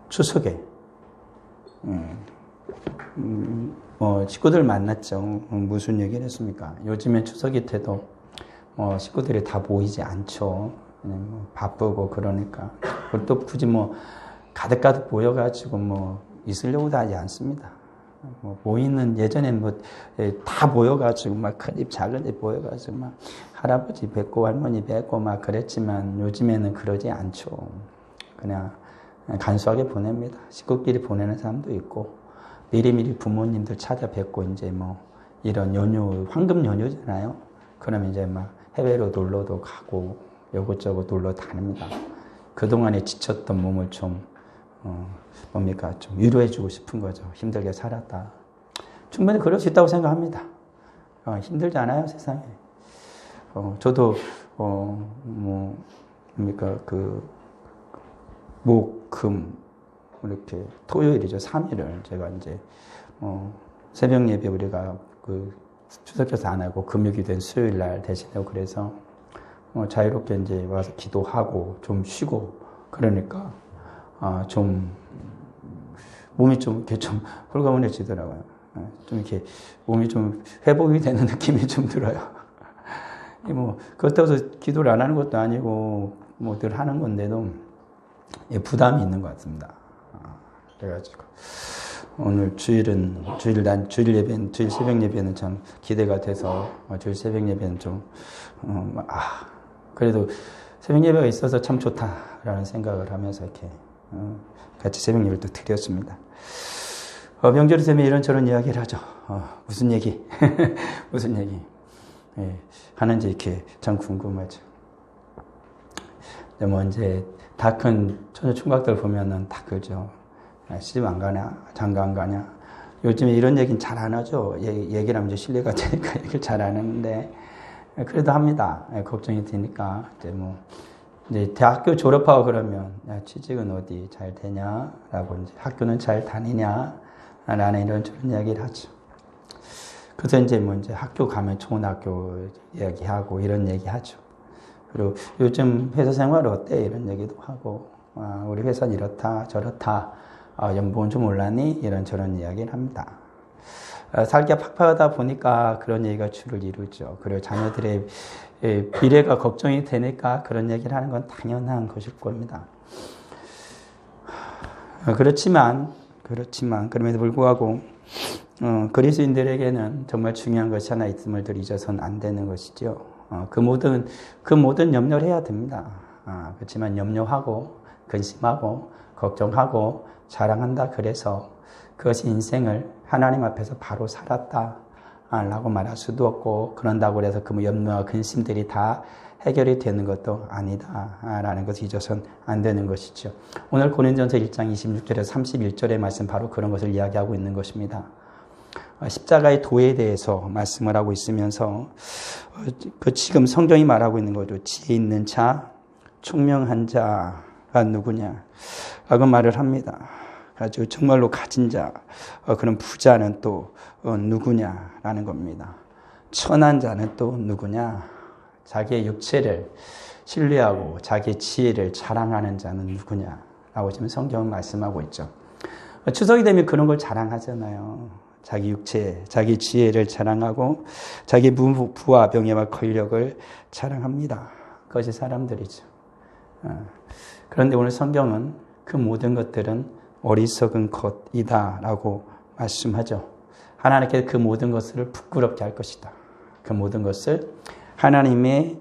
추석에 식구들 만났죠. 무슨 얘기를 했습니까? 요즘엔 추석이 돼도 식구들이 다 모이지 않죠. 바쁘고 그러니까. 그걸 또 굳이 가득가득 모여가지고 있으려고도 하지 않습니다. 모이는 예전엔 다 모여가지고 큰 집 작은 집 모여가지고 할아버지 뵙고 할머니 뵙고 그랬지만 요즘에는 그러지 않죠. 그냥 간소하게 보냅니다. 식구끼리 보내는 사람도 있고 미리미리 부모님들 찾아뵙고 이제 이런 연휴 황금 연휴잖아요. 그러면 이제 해외로 놀러도 가고 요것저것 놀러 다닙니다. 그동안에 지쳤던 몸을 좀 좀 위로해주고 싶은 거죠. 힘들게 살았다. 충분히 그럴 수 있다고 생각합니다. 힘들잖아요, 세상에. 저도, 목, 금, 이렇게 토요일이죠. 3일을 제가 이제, 새벽 예배 우리가 추석해서 안 하고 금요일이 된 수요일 날 대신하고 그래서 자유롭게 이제 와서 기도하고 좀 쉬고 그러니까 좀 몸이 좀 이렇게 좀 홀가분해지더라고요. 좀 이렇게 몸이 좀 회복이 되는 느낌이 좀 들어요. 그렇다고 해서 기도를 안 하는 것도 아니고 늘 하는 건데도 부담이 있는 것 같습니다. 그래가지고 오늘 주일 새벽 예배는 참 기대가 돼서 주일 새벽 예배는 좀 그래도 새벽 예배가 있어서 참 좋다라는 생각을 하면서 이렇게 같이 새벽 예배를 또 드렸습니다. 명절 때문에 이런저런 이야기를 하죠. 무슨 얘기? 무슨 얘기? 하는지 이렇게 참 궁금하죠. 이제 다 큰 처녀 총각들 보면은 다 그러죠. 시집 안 가냐? 장가 안 가냐? 요즘에 이런 얘기는 잘 안 하죠. 얘기를 하면 이제 신뢰가 되니까 얘기를 잘 안 하는데, 그래도 합니다. 걱정이 되니까. 이제 대학교 졸업하고 그러면, 취직은 어디 잘 되냐? 라고 이제 학교는 잘 다니냐? 라는 이런저런 이야기를 하죠. 그래서 이제 학교 가면 좋은 학교 이야기하고 이런 얘기 하죠. 그리고 요즘 회사 생활 어때? 이런 얘기도 하고, 우리 회사는 이렇다, 저렇다. 연봉은 좀 올랐니? 이런저런 이야기를 합니다. 살기가 팍팍하다 보니까 그런 얘기가 주를 이루죠. 그리고 자녀들의 미래가 걱정이 되니까 그런 얘기를 하는 건 당연한 것일 겁니다. 그렇지만 그럼에도 불구하고 그리스도인들에게는 정말 중요한 것이 하나 있음을 늘 잊어서는 안 되는 것이죠. 그 모든 염려를 해야 됩니다. 그렇지만 염려하고 근심하고 걱정하고 자랑한다 그래서 그것이 인생을 하나님 앞에서 바로 살았다 라고 말할 수도 없고, 그런다고 해서 그 염려와 근심들이 다 해결이 되는 것도 아니다 라는 것을 잊어서는 안 되는 것이죠. 오늘 고린도전서 1장 26절에서 31절의 말씀, 바로 그런 것을 이야기하고 있는 것입니다. 십자가의 도에 대해서 말씀을 하고 있으면서 지금 성경이 말하고 있는 거죠. 지혜 있는 자, 총명한 자가 누구냐 라고 말을 합니다. 아주 정말로 가진 자, 그런 부자는 또 누구냐라는 겁니다. 천한 자는 또 누구냐? 자기의 육체를 신뢰하고 자기의 지혜를 자랑하는 자는 누구냐라고 지금 성경은 말씀하고 있죠. 추석이 되면 그런 걸 자랑하잖아요. 자기 육체, 자기 지혜를 자랑하고 자기 부와 명예와 권력을 자랑합니다. 그것이 사람들이죠. 그런데 오늘 성경은 그 모든 것들은 어리석은 것이다 라고 말씀하죠. 하나님께 그 모든 것을 부끄럽게 할 것이다. 그 모든 것을 하나님의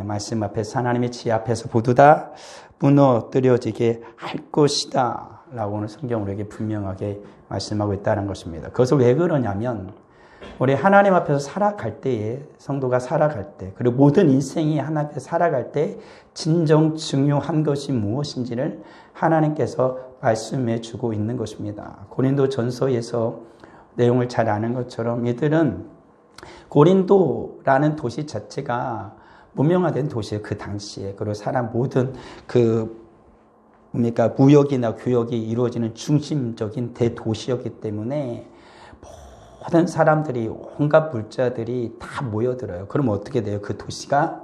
말씀 앞에서, 하나님의 지혜 앞에서 모두 다 무너뜨려지게 할 것이다 라고 오늘 성경 우리에게 분명하게 말씀하고 있다는 것입니다. 그것을 왜 그러냐면, 우리 하나님 앞에서 살아갈 때에, 성도가 살아갈 때, 그리고 모든 인생이 하나님 앞에서 살아갈 때 진정 중요한 것이 무엇인지를 하나님께서 말씀해 주고 있는 것입니다. 고린도전서에서 내용을 잘 아는 것처럼 이들은 고린도라는 도시 자체가 문명화된 도시예요. 그 당시에. 그리고 사람 모든 무역이나 교역이 이루어지는 중심적인 대도시였기 때문에 모든 사람들이, 온갖 물자들이 다 모여들어요. 그럼 어떻게 돼요? 그 도시가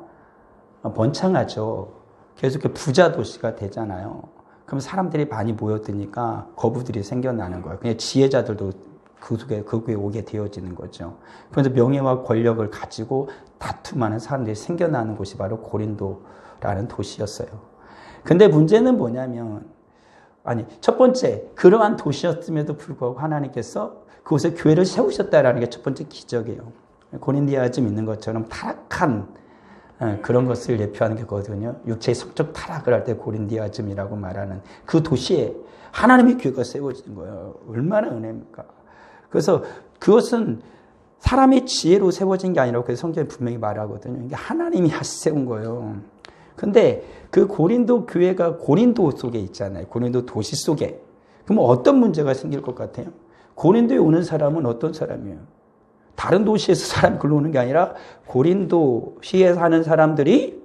번창하죠. 계속 부자 도시가 되잖아요. 그럼 사람들이 많이 모여드니까 거부들이 생겨나는 거예요. 그냥 지혜자들도 그 교회에 오게 되어지는 거죠. 그래서 명예와 권력을 가지고 다툼하는 사람들이 생겨나는 곳이 바로 고린도라는 도시였어요. 근데 문제는 뭐냐면, 첫 번째, 그러한 도시였음에도 불구하고 하나님께서 그곳에 교회를 세우셨다라는 게 첫 번째 기적이에요. 고린도아즘 있는 것처럼 타락한 그런 것을 예표하는 게 거거든요. 육체의 성적 타락을 할 때 고린도아즘이라고 말하는 그 도시에 하나님의 교회가 세워진 거예요. 얼마나 은혜입니까? 그래서 그것은 사람의 지혜로 세워진 게 아니라고 그래서 성경에 분명히 말하거든요. 이게 하나님이 세운 거예요. 근데 그 고린도 교회가 고린도 속에 있잖아요. 고린도 도시 속에. 그럼 어떤 문제가 생길 것 같아요? 고린도에 오는 사람은 어떤 사람이에요? 다른 도시에서 사람이 글로 오는 게 아니라 고린도시에 사는 사람들이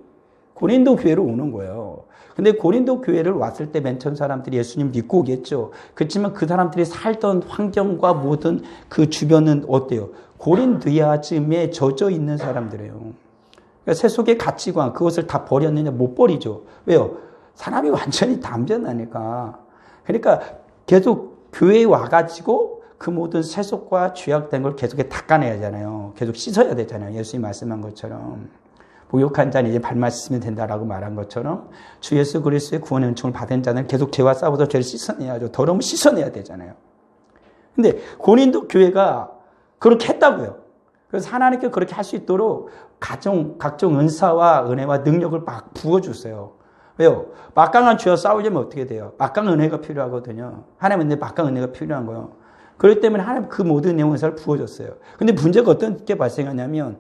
고린도 교회로 오는 거예요. 근데 고린도 교회를 왔을 때 맨 처음 사람들이 예수님 믿고 오겠죠. 그렇지만 그 사람들이 살던 환경과 모든 그 주변은 어때요? 고린도아즘에 젖어 있는 사람들이에요. 그러니까 세속의 가치관, 그것을 다 버렸느냐? 못 버리죠. 왜요? 사람이 완전히 담변하니까. 그러니까 계속 교회에 와가지고 그 모든 세속과 죄악된 걸 계속 닦아내야 하잖아요. 계속 씻어야 되잖아요. 예수님이 말씀한 것처럼. 목욕한 자는 이제 발만 씻으면 된다라고 말한 것처럼 주 예수 그리스도의 구원의 은총을 받은 자는 계속 죄와 싸워서 죄를 씻어내야죠. 더러움을 씻어내야 되잖아요. 근데 고린도 교회가 그렇게 했다고요. 그래서 하나님께 그렇게 할 수 있도록 각종 은사와 은혜와 능력을 막 부어주세요. 왜요? 막강한 죄와 싸우려면 어떻게 돼요? 막강한 은혜가 필요하거든요. 하나님은 막강한 은혜가 필요한 거예요. 그렇기 때문에 하나님 그 모든 내용 은사를 부어줬어요. 근데 문제가 어떤 게 발생하냐면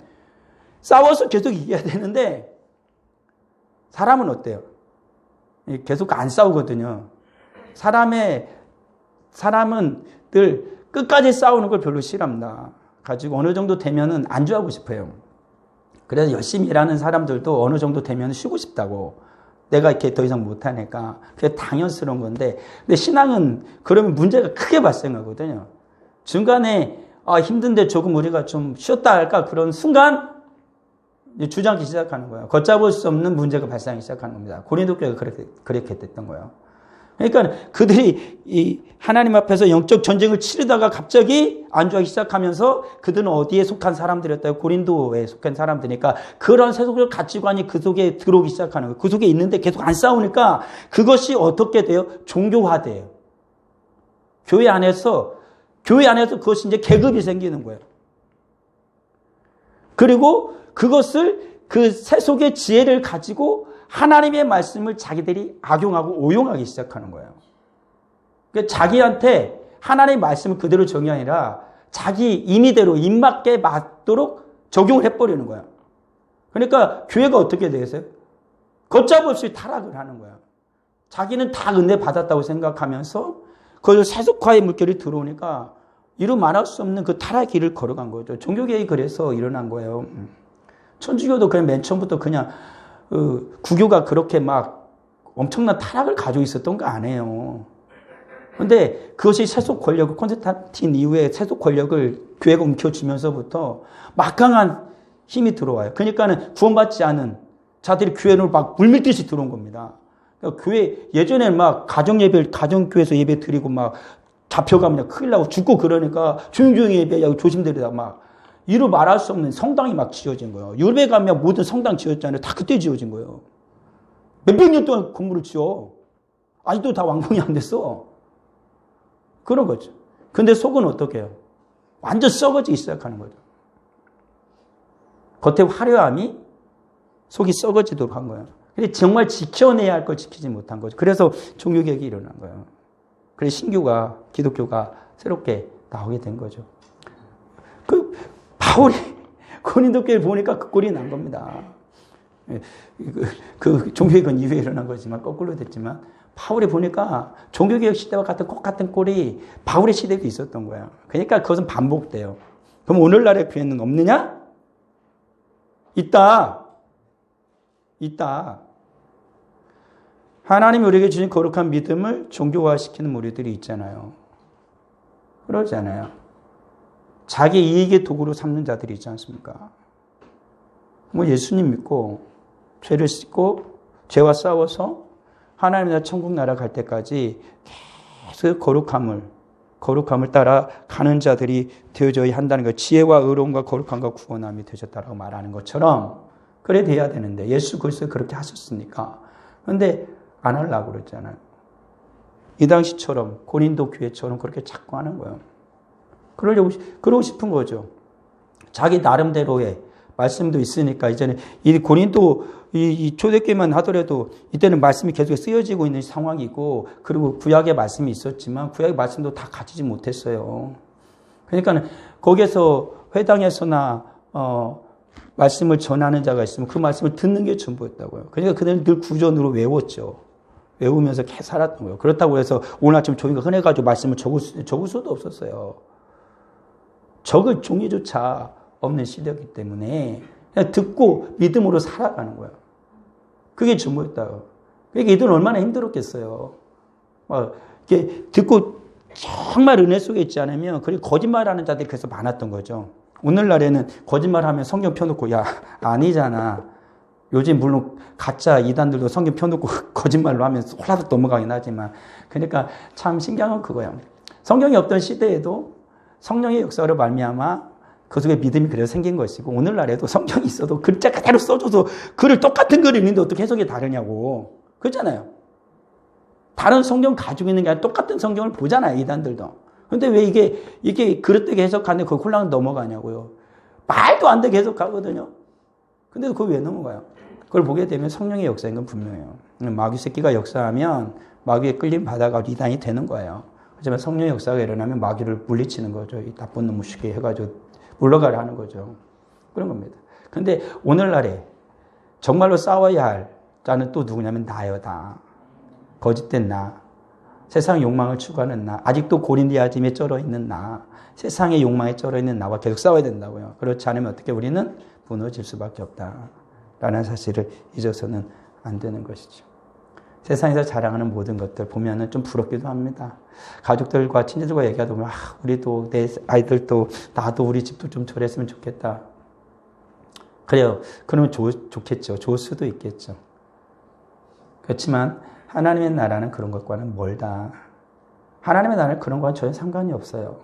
싸워서 계속 이겨야 되는데 사람은 어때요? 계속 안 싸우거든요. 사람은 늘 끝까지 싸우는 걸 별로 싫어합니다. 가지고 어느 정도 되면은 안주하고 싶어요. 그래서 열심히 일하는 사람들도 어느 정도 되면 쉬고 싶다고. 내가 이렇게 더 이상 못하니까. 그게 당연스러운 건데. 근데 신앙은 그러면 문제가 크게 발생하거든요. 중간에 힘든데 조금 우리가 좀 쉬었다 할까? 그런 순간 주저앉기 시작하는 거예요. 걷잡을 수 없는 문제가 발생하기 시작하는 겁니다. 고린도 교회가 그렇게 됐던 거예요. 그러니까 그들이 이 하나님 앞에서 영적 전쟁을 치르다가 갑자기 안주하기 시작하면서 그들은 어디에 속한 사람들이었다고? 고린도에 속한 사람들이니까 그런 세속적 가치관이 그 속에 들어오기 시작하는 거예요. 그 속에 있는데 계속 안 싸우니까 그것이 어떻게 돼요? 종교화돼요. 교회 안에서 그것이 이제 계급이 생기는 거예요. 그리고 그것을 그 세속의 지혜를 가지고 하나님의 말씀을 자기들이 악용하고 오용하기 시작하는 거예요. 그러니까 자기한테 하나님의 말씀을 그대로 정이 아니라 자기 임의대로 입맞게 맞도록 적용을 해버리는 거예요. 그러니까 교회가 어떻게 되겠어요? 걷잡을 수 없이 타락을 하는 거예요. 자기는 다 은혜 받았다고 생각하면서 그걸 세속화의 물결이 들어오니까 이루 말할 수 없는 그 타락의 길을 걸어간 거죠. 종교개혁이 그래서 일어난 거예요. 천주교도 그냥 맨 처음부터 그냥 구교가 그렇게 막 엄청난 타락을 가지고 있었던 거 아니에요. 그런데 그것이 세속 권력을 콘스탄틴 이후에 세속 권력을 교회가 움켜쥐면서부터 막강한 힘이 들어와요. 그러니까는 구원받지 않은 자들이 교회로 막 물밀듯이 들어온 겁니다. 그러니까 교회 예전에 막 가정교회에서 예배 드리고 막 잡혀가면 큰일 나고 죽고 그러니까 조용조용히 예배하고 조심들이다 막 이루 말할 수 없는 성당이 막 지어진 거예요. 유럽에 가면 모든 성당 지었잖아요. 다 그때 지어진 거예요. 몇백 년 동안 건물을 지어. 아직도 다 완공이 안 됐어. 그런 거죠. 근데 속은 어떻게 해요? 완전 썩어지기 시작하는 거죠. 겉에 화려함이 속이 썩어지도록 한 거예요. 근데 정말 지켜내야 할 걸 지키지 못한 거죠. 그래서 종교개혁이 일어난 거예요. 그래서 신교가, 기독교가 새롭게 나오게 된 거죠. 바울이 고린도 교회 보니까 그 꼴이 난 겁니다. 그 종교개혁은 이후에 일어난 거지만 거꾸로 됐지만 바울이 보니까 종교개혁 시대와 똑같은 꼴이 바울의 시대도 있었던 거예요. 그러니까 그것은 반복돼요. 그럼 오늘날의 교회는 없느냐? 있다. 하나님이 우리에게 주신 거룩한 믿음을 종교화시키는 무리들이 있잖아요. 그러잖아요. 자기 이익의 도구로 삼는 자들이 있지 않습니까? 뭐 예수님 믿고 죄를 씻고 죄와 싸워서 하나님 나라 천국 나라 갈 때까지 계속 거룩함을 따라 가는 자들이 되어져야 한다는 것. 지혜와 의로움과 거룩함과 구원함이 되셨다라고 말하는 것처럼 그래 돼야 되는데 예수 그리스도 그렇게 하셨으니까. 그런데 안 하려고 그랬잖아요. 이 당시처럼 고린도 교회처럼 그렇게 자꾸 하는 거예요. 그러고 싶은 거죠. 자기 나름대로의 말씀도 있으니까 이제는 이 고린도 이 초대교회만 하더라도 이때는 말씀이 계속 쓰여지고 있는 상황이고 그리고 구약의 말씀이 있었지만 구약의 말씀도 다 가지지 못했어요. 그러니까 거기에서 회당에서나 말씀을 전하는 자가 있으면 그 말씀을 듣는 게 전부였다고요. 그러니까 그들은 늘 구전으로 외웠죠. 외우면서 계속 살았던 거예요. 그렇다고 해서 오늘 아침 종이가 흔해가지고 말씀을 적을 수도 없었어요. 적을 종이조차 없는 시대였기 때문에 그냥 듣고 믿음으로 살아가는 거예요. 그게 전부였다고. 그러니까 이들은 얼마나 힘들었겠어요. 이렇게 듣고 정말 은혜 속에 있지 않으면 그리고 거짓말하는 자들이 그래서 많았던 거죠. 오늘날에는 거짓말하면 성경 펴놓고 야 아니잖아. 요즘 물론 가짜 이단들도 성경 펴놓고 거짓말로 하면 홀라닥 넘어가긴 하지만 그러니까 참 신기한 건 그거예요. 성경이 없던 시대에도 성령의 역사로 말미암아 그 속에 믿음이 그래서 생긴 것이고 오늘날에도 성경이 있어도 글자 그대로 써줘서 글을 똑같은 글을 읽는데 어떻게 해석이 다르냐고. 그렇잖아요. 다른 성경 가지고 있는 게 아니라 똑같은 성경을 보잖아요. 이단들도. 근데 왜 이게 그릇되게 해석하는데 그 홀랑 넘어가냐고요. 말도 안 되게 해석하거든요. 근데도 그걸 왜 넘어가요? 그걸 보게 되면 성령의 역사인 건 분명해요. 마귀 새끼가 역사하면 마귀에 끌림 받아가 이단이 되는 거예요. 하지만 성령의 역사가 일어나면 마귀를 물리치는 거죠. 이 나쁜 놈 무식해 해가지고 물러가라 하는 거죠. 그런 겁니다. 근데 오늘날에 정말로 싸워야 할 자는 또 누구냐면 나요, 나. 거짓된 나. 세상 욕망을 추구하는 나. 아직도 고린도아즘에 쩔어 있는 나. 세상의 욕망에 쩔어 있는 나와 계속 싸워야 된다고요. 그렇지 않으면 어떻게 우리는 무너질 수밖에 없다라는 사실을 잊어서는 안 되는 것이죠. 세상에서 자랑하는 모든 것들 보면은 좀 부럽기도 합니다. 가족들과 친구들과 얘기하다 보면 우리도 내 아이들도 나도 우리 집도 좀 저랬으면 좋겠다. 그래요. 그러면 좋겠죠. 좋을 수도 있겠죠. 그렇지만 하나님의 나라는 그런 것과는 멀다. 하나님의 나라는 그런 것과는 전혀 상관이 없어요.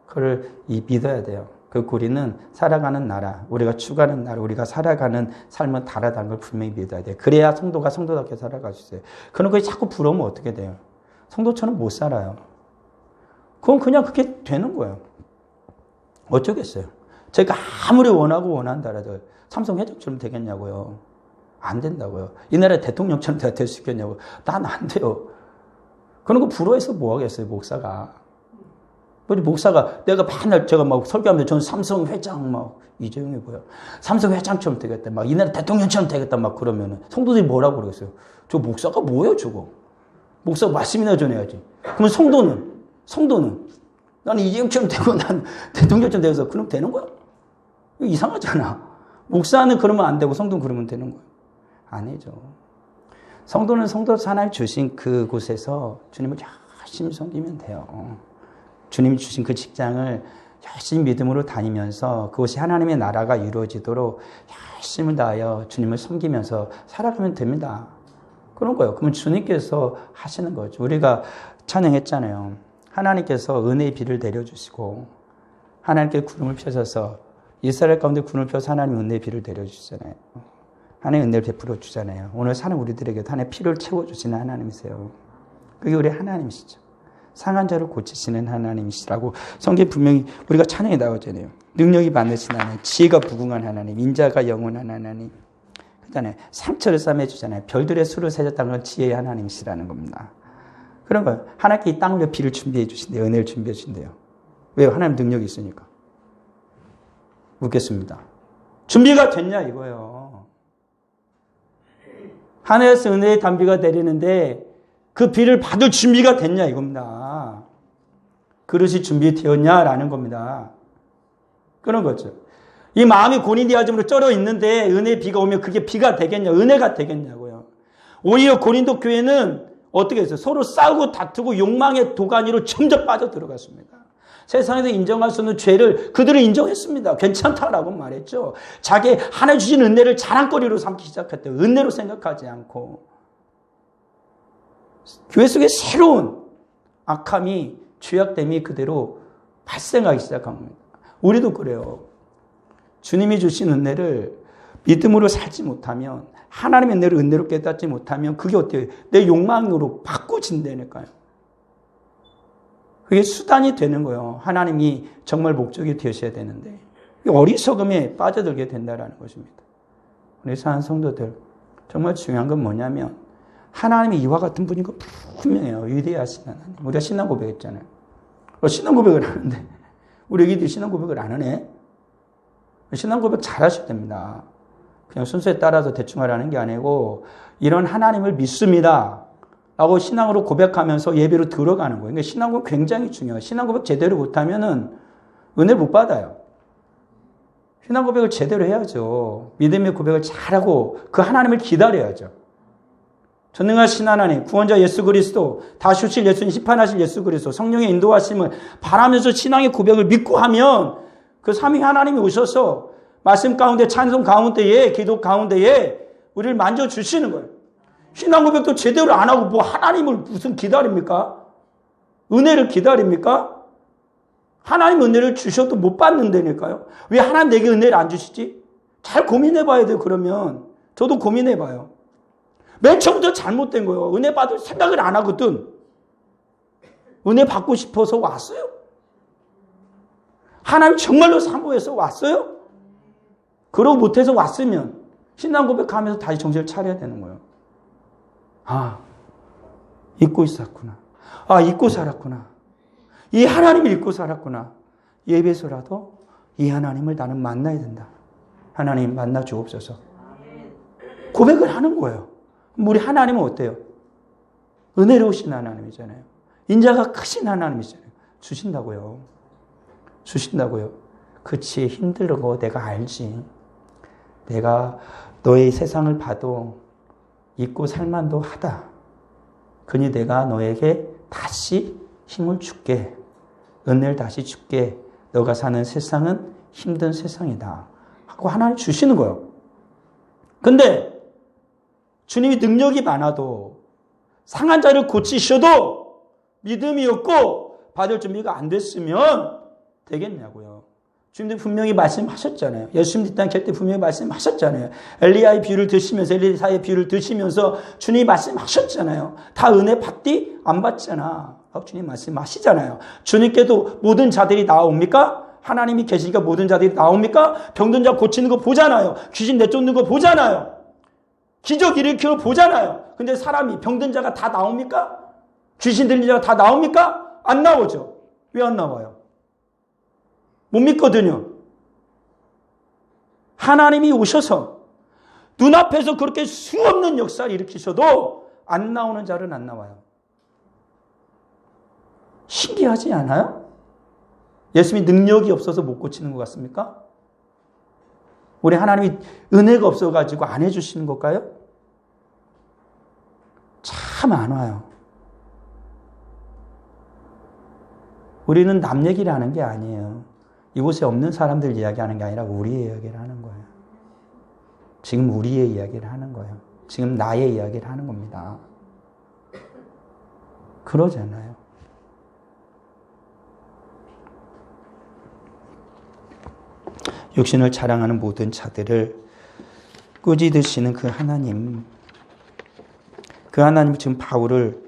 그걸 믿어야 돼요. 그 우리는 살아가는 나라, 우리가 추구하는 나라, 우리가 살아가는 삶은 다르다는 걸 분명히 믿어야 돼요. 그래야 성도가 성도답게 살아갈 수 있어요. 그런 거에 자꾸 부러우면 어떻게 돼요? 성도처럼 못 살아요. 그건 그냥 그렇게 되는 거예요. 어쩌겠어요. 제가 아무리 원한다 해도 삼성 회장처럼 되겠냐고요. 안 된다고요. 이 나라 대통령처럼 될 수 있겠냐고. 난 안 돼요. 그런 거 부러워해서 뭐 하겠어요, 목사가. 우리 목사가 내가 맨날 제가 막 설교하면 저는 삼성 회장 막 이재용이 뭐야. 삼성 회장처럼 되겠다. 막 이 나라 대통령처럼 되겠다. 막 그러면은 성도들이 뭐라고 그러겠어요. 저 목사가 뭐예요, 저거. 목사가 말씀이나 전해야지. 그러면 성도는 나는 이재용처럼 되고 난 대통령처럼 되어서 그럼 되는 거야? 이거 이상하잖아. 목사는 그러면 안 되고 성도는 그러면 되는 거야. 아니죠. 성도는 성도로서 하나님 주신 그곳에서 주님을 열심히 섬기면 돼요. 주님이 주신 그 직장을 열심히 믿음으로 다니면서 그것이 하나님의 나라가 이루어지도록 열심을 다하여 주님을 섬기면서 살아가면 됩니다. 그런 거예요. 그러면 주님께서 하시는 거죠. 우리가 찬양했잖아요. 하나님께서 은혜의 비를 내려주시고 하나님께 구름을 펴셔서 이스라엘 가운데 구름을 펴서 하나님 은혜의 비를 내려주시잖아요. 하나님 은혜를 베풀어 주잖아요. 오늘 사는 우리들에게도 하나님의 피를 채워주시는 하나님이세요. 그게 우리 하나님이시죠. 상한 자를 고치시는 하나님이시라고 성경 분명히 우리가 찬양에 나오잖아요. 능력이 많으신 하나님, 지혜가 부궁한 하나님, 인자가 영원한 하나님. 그렇잖아요. 상처를 싸매주잖아요. 별들의 수를 세졌다는 건 지혜의 하나님이시라는 겁니다. 그런 거예요. 하나님께 이 땅 위에 비를 준비해 주신대요. 은혜를 준비해 주신대요. 왜요? 하나님 능력이 있으니까. 묻겠습니다. 준비가 됐냐 이거예요. 하늘에서 은혜의 단비가 내리는데 그 비를 받을 준비가 됐냐 이겁니다. 그릇이 준비되었냐라는 겁니다. 그런 거죠. 이 마음이 고린도아즘으로 쩔어 있는데 은혜의 비가 오면 그게 비가 되겠냐, 은혜가 되겠냐고요. 오히려 고린도 교회는 어떻게 했어요? 서로 싸우고 다투고 욕망의 도가니로 점점 빠져들어갔습니다. 세상에서 인정할 수 없는 죄를 그들은 인정했습니다. 괜찮다라고 말했죠. 자기 하나 주신 은혜를 자랑거리로 삼기 시작했대요. 은혜로 생각하지 않고. 교회 속에 새로운 악함이, 죄악됨이 그대로 발생하기 시작한 겁니다. 우리도 그래요. 주님이 주신 은혜를 믿음으로 살지 못하면, 하나님의 은혜를 은혜로 깨닫지 못하면 그게 어때요? 내 욕망으로 바꿔진다니까요. 그게 수단이 되는 거예요. 하나님이 정말 목적이 되셔야 되는데 어리석음에 빠져들게 된다는 것입니다. 우리 사랑하는 성도들, 정말 중요한 건 뭐냐면 하나님이 이와 같은 분인 거 분명해요. 위대하신 하나님. 우리가 신앙 고백했잖아요. 신앙 고백을 하는데 우리 애기들이 신앙 고백을 안 하네. 신앙 고백 잘하셔야 됩니다. 그냥 순서에 따라서 대충 하라는 게 아니고 이런 하나님을 믿습니다 라고 신앙으로 고백하면서 예배로 들어가는 거예요. 그러니까 신앙 고백 굉장히 중요해요. 신앙 고백 제대로 못하면은 은혜를 못 받아요. 신앙 고백을 제대로 해야죠. 믿음의 고백을 잘하고 그 하나님을 기다려야죠. 전능하신 하나님, 구원자 예수 그리스도, 다시 오실 예수님, 심판하실 예수 그리스도, 성령의 인도하심을 바라면서 신앙의 고백을 믿고 하면 그 삼위 하나님이 오셔서 말씀 가운데, 찬송 가운데에, 기도 가운데에 우리를 만져주시는 거예요. 신앙 고백도 제대로 안 하고 뭐 하나님을 무슨 기다립니까? 은혜를 기다립니까? 하나님 은혜를 주셔도 못 받는다니까요. 왜 하나님 내게 은혜를 안 주시지? 잘 고민해 봐야 돼요. 그러면 저도 고민해 봐요. 맨 처음부터 잘못된 거예요. 은혜 받을 생각을 안 하거든. 은혜 받고 싶어서 왔어요? 하나님 정말로 사모해서 왔어요? 그러고 못해서 왔으면 신앙 고백하면서 다시 정신을 차려야 되는 거예요. 아, 잊고 있었구나. 아, 잊고 살았구나. 이 하나님을 잊고 살았구나. 예배에서라도 이 하나님을 나는 만나야 된다. 하나님 만나 주옵소서. 고백을 하는 거예요. 우리 하나님은 어때요? 은혜로우신 하나님이잖아요. 인자가 크신 하나님이잖아요. 주신다고요. 주신다고요. 그치, 힘든 거 내가 알지. 내가 너의 세상을 봐도 잊고 살만도 하다. 그니 내가 너에게 다시 힘을 줄게. 은혜를 다시 줄게. 너가 사는 세상은 힘든 세상이다. 하고 하나님 주시는 거예요. 근데 주님이 능력이 많아도 상한 자를 고치셔도 믿음이 없고 받을 준비가 안 됐으면 되겠냐고요. 주님도 분명히 말씀하셨잖아요. 예수님 땅 갈 때 분명히 말씀하셨잖아요. 엘리야의 비유를 드시면서, 엘리사의 비유를 드시면서 주님이 말씀하셨잖아요. 다 은혜 받디? 안 받잖아. 주님 말씀하시잖아요. 주님께도 모든 자들이 나옵니까? 하나님이 계시니까 모든 자들이 나옵니까? 병든 자 고치는 거 보잖아요. 귀신 내쫓는 거 보잖아요. 기적 일으키는 거 보잖아요. 근데 사람이, 병든 자가 다 나옵니까? 귀신 들린 자가 다 나옵니까? 안 나오죠. 왜 안 나와요? 못 믿거든요. 하나님이 오셔서 눈앞에서 그렇게 수없는 역사를 일으키셔도 안 나오는 자는 안 나와요. 신기하지 않아요? 예수님이 능력이 없어서 못 고치는 것 같습니까? 우리 하나님이 은혜가 없어가지고 안 해주시는 걸까요? 참 안 와요. 우리는 남 얘기를 하는 게 아니에요. 이곳에 없는 사람들 이야기하는 게 아니라 우리의 이야기를 하는 거예요. 지금 우리의 이야기를 하는 거예요. 지금 나의 이야기를 하는 겁니다. 그러잖아요. 육신을 자랑하는 모든 자들을 꾸짖으시는 그 하나님, 그 하나님 지금 바울은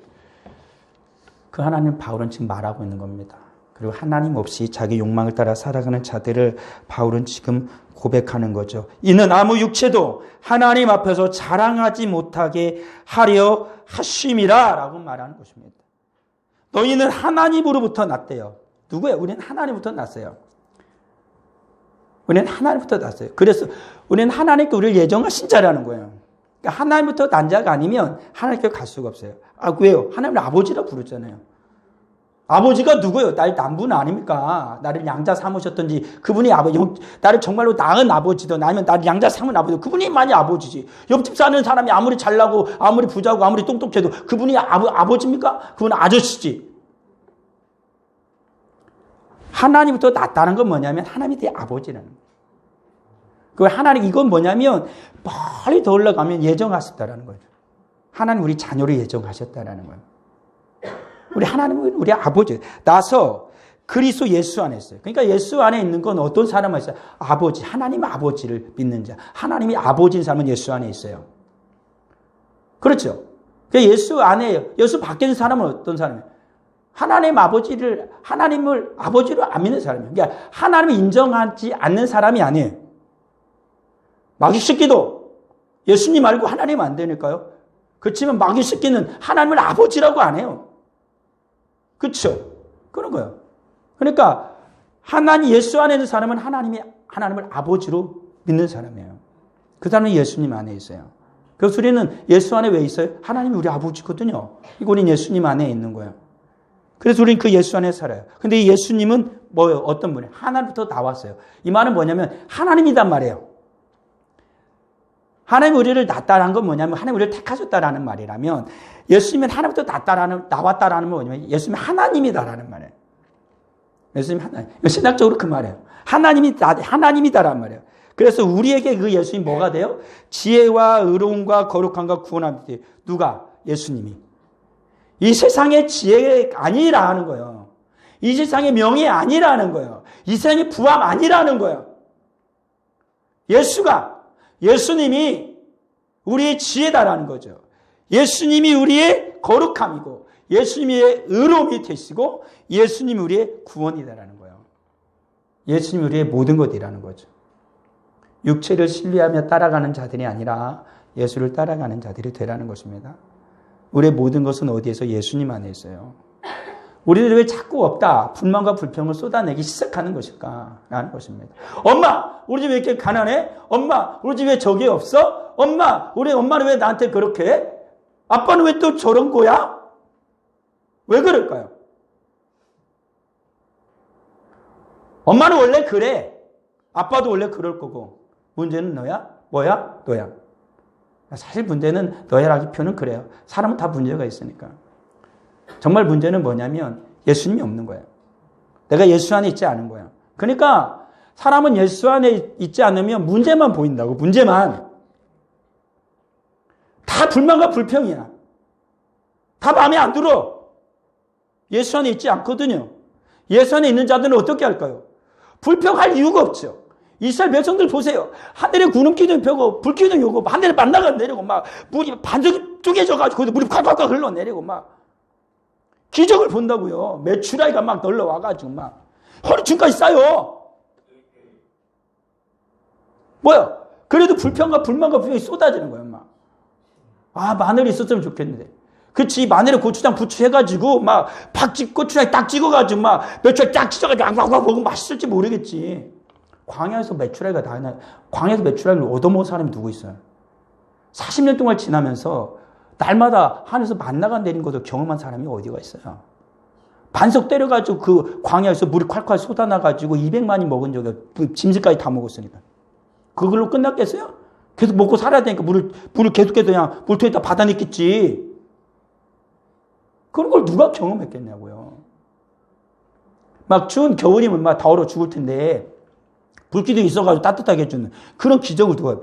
지금 말하고 있는 겁니다. 그리고 하나님 없이 자기 욕망을 따라 살아가는 자들을 바울은 지금 고백하는 거죠. 이는 아무 육체도 하나님 앞에서 자랑하지 못하게 하려 하심이라 라고 말하는 것입니다. 너희는 하나님으로부터 났대요. 누구예요? 우리는 하나님부터 났어요. 우리는 하나님부터 났어요. 그래서 우리는 하나님께 우리를 예정하신 자라는 거예요. 그러니까 하나님부터 난 자가 아니면 하나님께 갈 수가 없어요. 아, 왜요? 하나님을 아버지라 부르잖아요. 아버지가 누구예요? 날 낳은 분 아닙니까? 나를 양자 삼으셨던지 그분이 아버지, 나를 정말로 낳은 아버지든 아니면 나를 양자 삼은 아버지든 그분이 많이 아버지지. 옆집 사는 사람이 아무리 잘나고 아무리 부자고 아무리 똑똑해도 그분이 아버지입니까? 그분은 아저씨지. 하나님부터 낫다는 건 뭐냐면 하나님이 내 아버지라는 거예요. 그 하나님 이건 뭐냐면 멀리 더 올라가면 예정하셨다라는 거죠. 하나님 우리 자녀를 예정하셨다라는 거예요. 우리 하나님은 우리 아버지. 나서 그리스도 예수 안에 있어요. 그러니까 예수 안에 있는 건 어떤 사람만 있어요? 아버지, 하나님 아버지를 믿는 자. 하나님이 아버지인 사람은 예수 안에 있어요. 그렇죠? 그러니까 예수 안에, 예수 밖에 있는 사람은 어떤 사람이에요? 하나님을 아버지로 안 믿는 사람이에요. 그러니까 하나님을 인정하지 않는 사람이 아니에요. 마귀 새끼도 예수님 말고 하나님 안 되니까요. 그렇지만 마귀 새끼는 하나님을 아버지라고 안 해요. 그렇죠? 그런 거예요. 그러니까 하나님 예수 안에 있는 사람은 하나님을 아버지로 믿는 사람이에요. 그 사람은 예수님 안에 있어요. 그래서 우리는 예수 안에 왜 있어요? 하나님이 우리 아버지거든요. 이거 우리는 예수님 안에 있는 거예요. 그래서 우리는 그 예수 안에 살아요. 근데 이 예수님은 뭐예요? 어떤 분이에요? 하나님부터 나왔어요. 이 말은 뭐냐면 하나님이란 말이에요. 하나님 우리를 낳았다는 건 뭐냐면 하나님 우리를 택하셨다라는 말이라면 예수님은 하나님부터 나왔다라는 건 뭐냐면 예수님은 하나님이다라는 말이에요. 예수님 하나님. 신학적으로 그 말이에요. 하나님이다라는 말이에요. 그래서 우리에게 그 예수님이 뭐가 돼요? 지혜와 의로움과 거룩함과 구원함이 누가? 예수님이. 이 세상의 지혜가 아니라는 거예요. 이 세상의 명예 아니라는 거예요. 이 세상의 부함 아니라는 거예요. 예수님이 우리의 지혜다라는 거죠. 예수님이 우리의 거룩함이고 예수님이 의로움이 되시고 예수님이 우리의 구원이다라는 거예요. 예수님이 우리의 모든 것이라는 거죠. 육체를 신뢰하며 따라가는 자들이 아니라 예수를 따라가는 자들이 되라는 것입니다. 우리의 모든 것은 어디에서? 예수님 안에 있어요. 우리들이 왜 자꾸 없다, 불만과 불평을 쏟아내기 시작하는 것일까? 라는 것입니다. 엄마, 우리 집 왜 이렇게 가난해? 엄마, 우리 집에 저게 없어? 엄마, 우리 엄마는 왜 나한테 그렇게 해? 아빠는 왜 또 저런 거야? 왜 그럴까요? 엄마는 원래 그래. 아빠도 원래 그럴 거고. 문제는 너야? 뭐야? 너야. 사실 문제는 너야라기 표현은 그래요. 사람은 다 문제가 있으니까. 정말 문제는 뭐냐면 예수님이 없는 거예요. 내가 예수 안에 있지 않은 거예요. 그러니까 사람은 예수 안에 있지 않으면 문제만 보인다고. 문제만. 다 불만과 불평이야. 다 마음에 안 들어. 예수 안에 있지 않거든요. 예수 안에 있는 자들은 어떻게 할까요? 불평할 이유가 없죠. 이스라엘 백성들 보세요. 하늘에 구름 기둥 펴고 불 기둥 오고 하늘에 만나가 내리고 막 물이 반석이 쪼개져가지고 거기서 물이 콸콸콸 흘러내리고 막 기적을 본다고요. 메추라기가 막 널려와가지고 막 허리춤까지 쌓여. 뭐야? 그래도 불평과 불만과 불평이 쏟아지는 거예요. 막. 아, 마늘이 있었으면 좋겠는데. 그치, 마늘에 고추장 부추 해가지고 막 고추장에 딱 찍어가지고 막 메추라기 딱 찢어가지고 앙앙앙 먹으면 맛있을지 모르겠지. 광야에서 메추라기가 다 광야에서 메추라기를 얻어먹은 사람이 누구 있어요? 40년 동안 지나면서 날마다 하늘에서 만나가 내린 것을 경험한 사람이 어디가 있어요? 반석 때려가지고 그 광야에서 물이 콸콸 쏟아나가지고 200만이 먹은 적이 짐승까지 다 먹었으니까. 그걸로 끝났겠어요? 계속 먹고 살아야 되니까 물을 계속해서 그냥 물통에다 받아냈겠지. 그런 걸 누가 경험했겠냐고요. 막 추운 겨울이면 막 더워서 죽을 텐데 불기둥이 있어가지고 따뜻하게 해주는 그런 기적을 누가.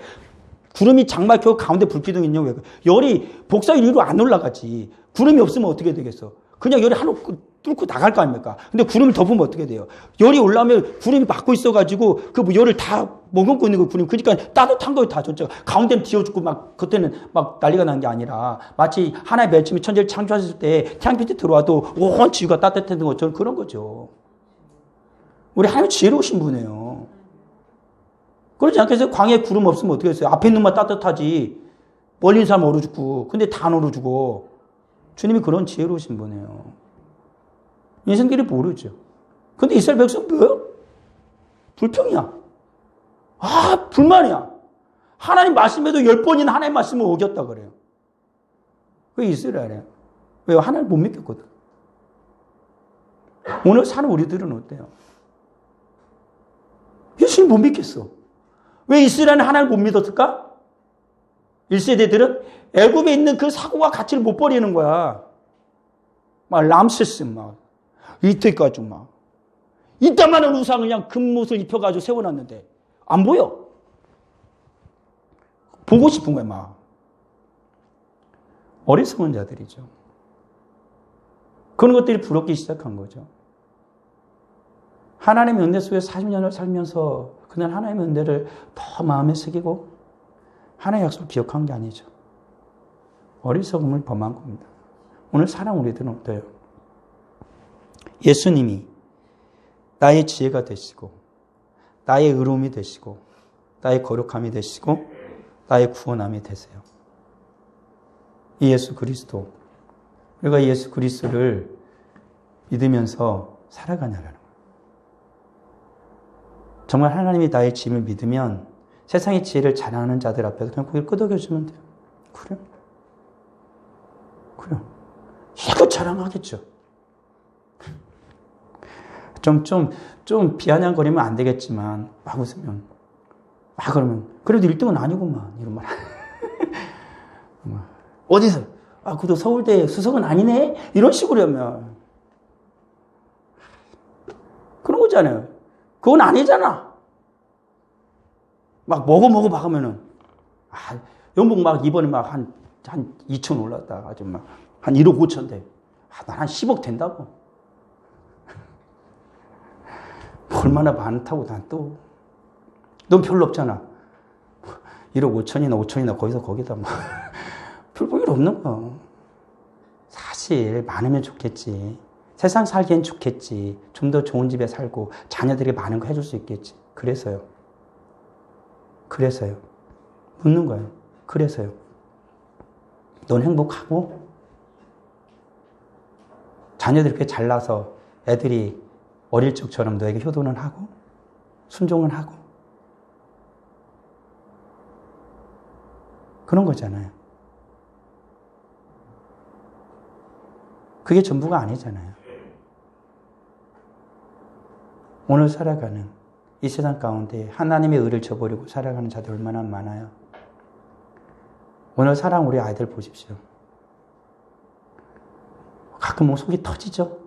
구름이 장막혀 가운데 불기둥이 있냐고. 왜? 열이 복사일 위로 안 올라가지. 구름이 없으면 어떻게 되겠어? 그냥 열이 하루 뚫고 나갈 거 아닙니까? 근데 구름을 덮으면 어떻게 돼요? 열이 올라오면 구름이 막고 있어가지고 그 열을 다 머금고 있는 거 구름. 그러니까 따뜻한 거 다 전체가 가운데는 뒤어 죽고 막 그때는 막 난리가 난 게 아니라 마치 하나의 맺힘이 천지를 창조하셨을 때 태양빛이 들어와도 온 지구가 따뜻했던 것처럼 그런 거죠. 우리 하나님 지혜로우신 분이에요. 그렇지 않겠어요? 광야에 구름 없으면 어떻게 했어요? 앞에 있는 놈만 따뜻하지. 멀리 있는 사람 얼어 죽고. 근데 다 얼어 죽어. 주님이 그런 지혜로우신 분이에요. 인생들이 모르죠. 근데 이스라엘 백성 뭐예요? 불평이야. 아, 불만이야. 하나님 말씀에도 10번이나 하나님 말씀을 어겼다 그래요. 왜 이스라엘이에요? 왜요? 하나님을 못 믿겠거든. 오늘 사는 우리들은 어때요? 예수님 못 믿겠어. 왜 이스라엘은 하나님을 못 믿었을까? 1세대들은 애굽에 있는 그 사고와 가치를 못 버리는 거야. 막 람세스 막 이때까지 막 이따만한 우상을 그냥 금못을 입혀가지고 세워놨는데 안 보여. 보고 싶은 거야 막. 어리석은 자들이죠. 그런 것들이 부럽기 시작한 거죠. 하나님의 은혜 속에서 40년을 살면서 그냥 하나님의 은혜를 더 마음에 새기고 하나님의 약속을 기억한 게 아니죠. 어리석음을 범한 겁니다. 오늘 사랑 우리들은 어때요? 예수님이 나의 지혜가 되시고 나의 의로움이 되시고 나의 거룩함이 되시고 나의 구원함이 되세요. 이 예수 그리스도, 우리가 예수 그리스도를 믿으면서 살아가냐라는 거예요. 정말 하나님이 나의 지혜를 믿으면 세상의 지혜를 자랑하는 자들 앞에서 그냥 고개를 끄덕여주면 돼요. 그래요? 그래요. 이거 자랑하겠죠. 좀 비아냥거리면 안 되겠지만, 막 웃으면, 그러면, 그래도 1등은 아니구만. 이런 말. 어디서? 그래도 서울대 수석은 아니네? 이런 식으로 하면. 그런 거잖아요. 그건 아니잖아. 막 먹어 하면은, 연봉 막 이번에 막 한 2천 올랐다. 아주 막 한 1억 5천 돼. 난 한 10억 된다고. 얼마나 많다고 난 또. 넌 별로 없잖아. 1억 5천이나 거기서 거기다 막. 별 볼 일 없는 거. 사실 많으면 좋겠지. 세상 살기엔 좋겠지. 좀 더 좋은 집에 살고 자녀들에게 많은 거 해줄 수 있겠지. 그래서요. 묻는 거예요. 그래서요. 넌 행복하고 자녀들이 이렇게 잘나서 애들이 어릴 적처럼 너에게 효도는 하고 순종은 하고 그런 거잖아요. 그게 전부가 아니잖아요. 오늘 살아가는 이 세상 가운데 하나님의 의를 저버리고 살아가는 자들 얼마나 많아요. 오늘 사랑 우리 아이들 보십시오. 가끔 뭐 속이 터지죠.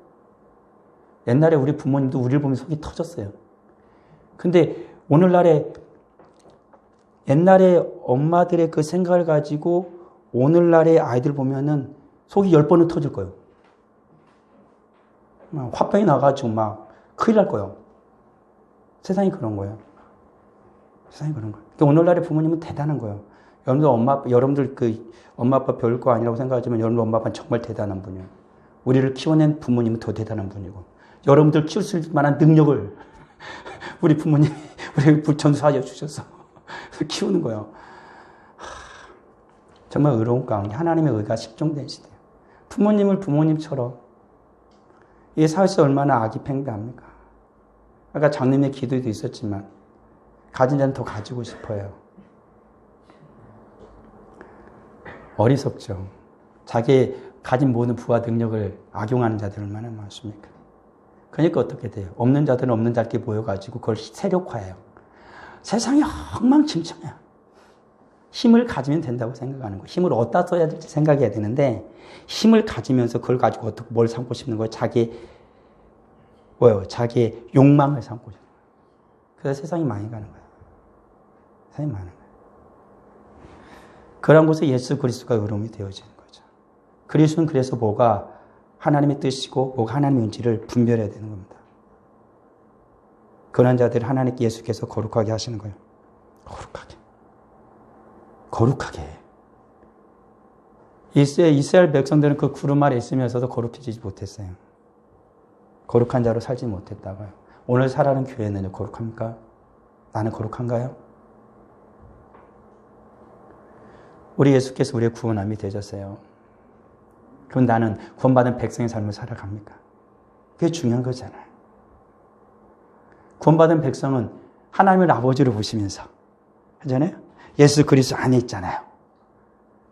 옛날에 우리 부모님도 우리를 보면 속이 터졌어요. 근데 오늘날에 옛날에 엄마들의 그 생각을 가지고 오늘날의 아이들 보면은 속이 10번은 터질 거예요. 막 화병이 나가지고 막 큰일 날 거예요. 세상이 그런 거예요. 그러니까 오늘날의 부모님은 대단한 거예요. 여러분들 그 엄마 아빠 별거 아니라고 생각하지만 여러분들 엄마 아빠는 정말 대단한 분이에요. 우리를 키워낸 부모님은 더 대단한 분이고 여러분들 키울 수 있을 만한 능력을 우리 부모님이 우리 전수하여 주셔서 키우는 거예요. 정말 의로운 가운데 하나님의 의가 집중된 시대예요. 부모님을 부모님처럼 이 사회에서 얼마나 악이 팽배합니까? 아까 장님의 기도도 있었지만 가진 자는 더 가지고 싶어요. 어리석죠. 자기 가진 모든 부와 능력을 악용하는 자들 얼마나 많습니까? 그러니까 어떻게 돼요? 없는 자들은 없는 자께 모여가지고 그걸 세력화해요. 세상이 엉망진창이야. 힘을 가지면 된다고 생각하는 거예요. 힘을 어디다 써야 될지 생각해야 되는데 힘을 가지면서 그걸 가지고 어떻게 뭘 삼고 싶는 거예요? 자기의 욕망을 삼고 싶는 거예요. 그래서 세상이 많이 가는 거예요. 세상이 많은 거예요. 그런 곳에 예수 그리스도가 의로움이 되어지는 거죠. 그리스도는 그래서 뭐가 하나님의 뜻이고 뭐가 하나님의 은지를 분별해야 되는 겁니다. 그런 자들을 하나님께 예수께서 거룩하게 하시는 거예요. 거룩하게. 이스라엘 백성들은 그 구름 아래 있으면서도 거룩해지지 못했어요. 거룩한 자로 살지 못했다고요. 오늘 살아가는 교회는요, 거룩합니까? 나는 거룩한가요? 우리 예수께서 우리의 구원함이 되셨어요. 그럼 나는 구원받은 백성의 삶을 살아갑니까? 그게 중요한 거잖아요. 구원받은 백성은 하나님을 아버지로 보시면서 하잖아요. 예수 그리스도 안에 있잖아요.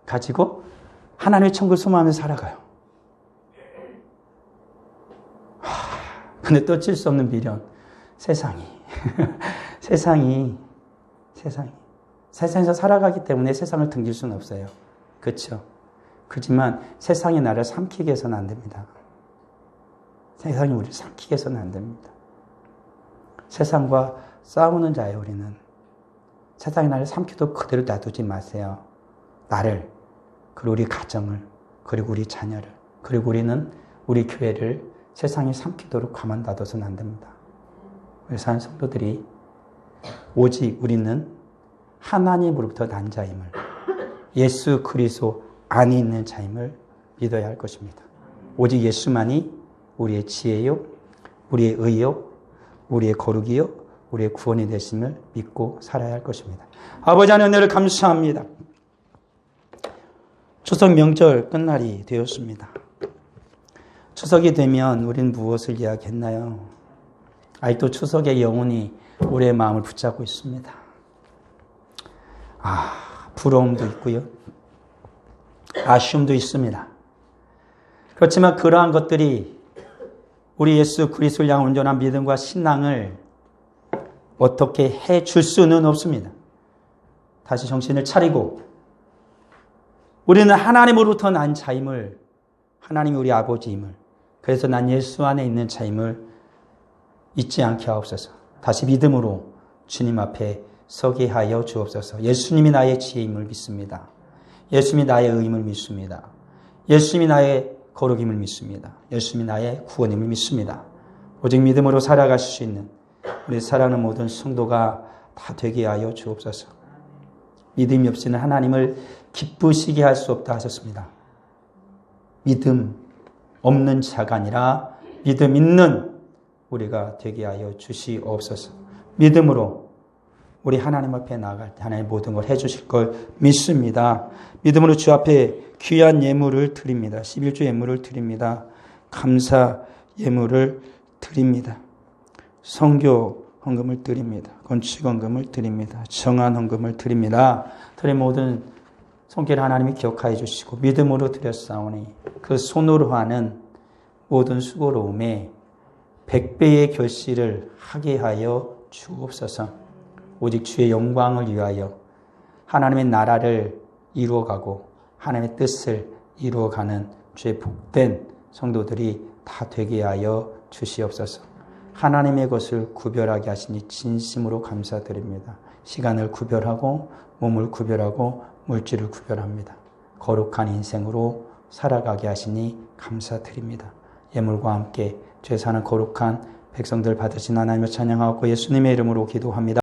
가지고 하나님의 천국을 소망하면서 살아가요. 근데 떠칠 수 없는 미련. 세상에서 살아가기 때문에 세상을 등질 수는 없어요. 그렇죠? 그렇지만 세상이 나를 삼키게 해서는 안 됩니다. 세상이 우리를 삼키게 해서는 안 됩니다. 세상과 싸우는 자예요, 우리는. 세상이 나를 삼켜도 그대로 놔두지 마세요. 나를, 그리고 우리 가정을, 그리고 우리 자녀를, 그리고 우리는 우리 교회를 세상에 삼키도록 가만 놔둬서는 안 됩니다. 우리 사는 성도들이 오직 우리는 하나님으로부터 난 자임을, 예수 그리스도 안에 있는 자임을 믿어야 할 것입니다. 오직 예수만이 우리의 지혜요, 우리의 의요, 우리의 거룩이요, 우리의 구원이 되심을 믿고 살아야 할 것입니다. 아버지 하나님 은혜를 감사합니다. 추석 명절 끝날이 되었습니다. 추석이 되면 우리는 무엇을 이야기했나요? 아직도 추석의 영혼이 우리의 마음을 붙잡고 있습니다. 부러움도 있고요. 아쉬움도 있습니다. 그렇지만 그러한 것들이 우리 예수 그리스도를 향한 온전한 믿음과 신앙을 어떻게 해줄 수는 없습니다. 다시 정신을 차리고 우리는 하나님으로부터 난 자임을, 하나님이 우리 아버지임을, 그래서 난 예수 안에 있는 자임을 잊지 않게 하옵소서. 다시 믿음으로 주님 앞에 서게 하여 주옵소서. 예수님이 나의 지혜임을 믿습니다. 예수님이 나의 의임을 믿습니다. 예수님이 나의 거룩임을 믿습니다. 예수님이 나의 구원임을 믿습니다. 오직 믿음으로 살아가실 수 있는 우리 사랑하는 모든 성도가 다 되게 하여 주옵소서. 믿음이 없이는 하나님을 기쁘시게 할 수 없다 하셨습니다. 믿음 없는 자가 아니라 믿음 있는 우리가 되게 하여 주시옵소서. 믿음으로 우리 하나님 앞에 나아갈 때 하나님 모든 걸 해주실 걸 믿습니다. 믿음으로 주 앞에 귀한 예물을 드립니다. 11조 예물을 드립니다. 감사 예물을 드립니다. 선교 헌금을 드립니다. 건축 헌금을 드립니다. 정한 헌금을 드립니다. 드린 모든 손길을 하나님이 기억하여 주시고 믿음으로 드렸사오니 그 손으로 하는 모든 수고로움에 100배의 결실을 하게 하여 주옵소서. 오직 주의 영광을 위하여 하나님의 나라를 이루어가고 하나님의 뜻을 이루어가는 주의 복된 성도들이 다 되게 하여 주시옵소서. 하나님의 것을 구별하게 하시니 진심으로 감사드립니다. 시간을 구별하고 몸을 구별하고 물질을 구별합니다. 거룩한 인생으로 살아가게 하시니 감사드립니다. 예물과 함께 죄 사는 거룩한 백성들 받으신 하나님을 찬양하고 예수님의 이름으로 기도합니다.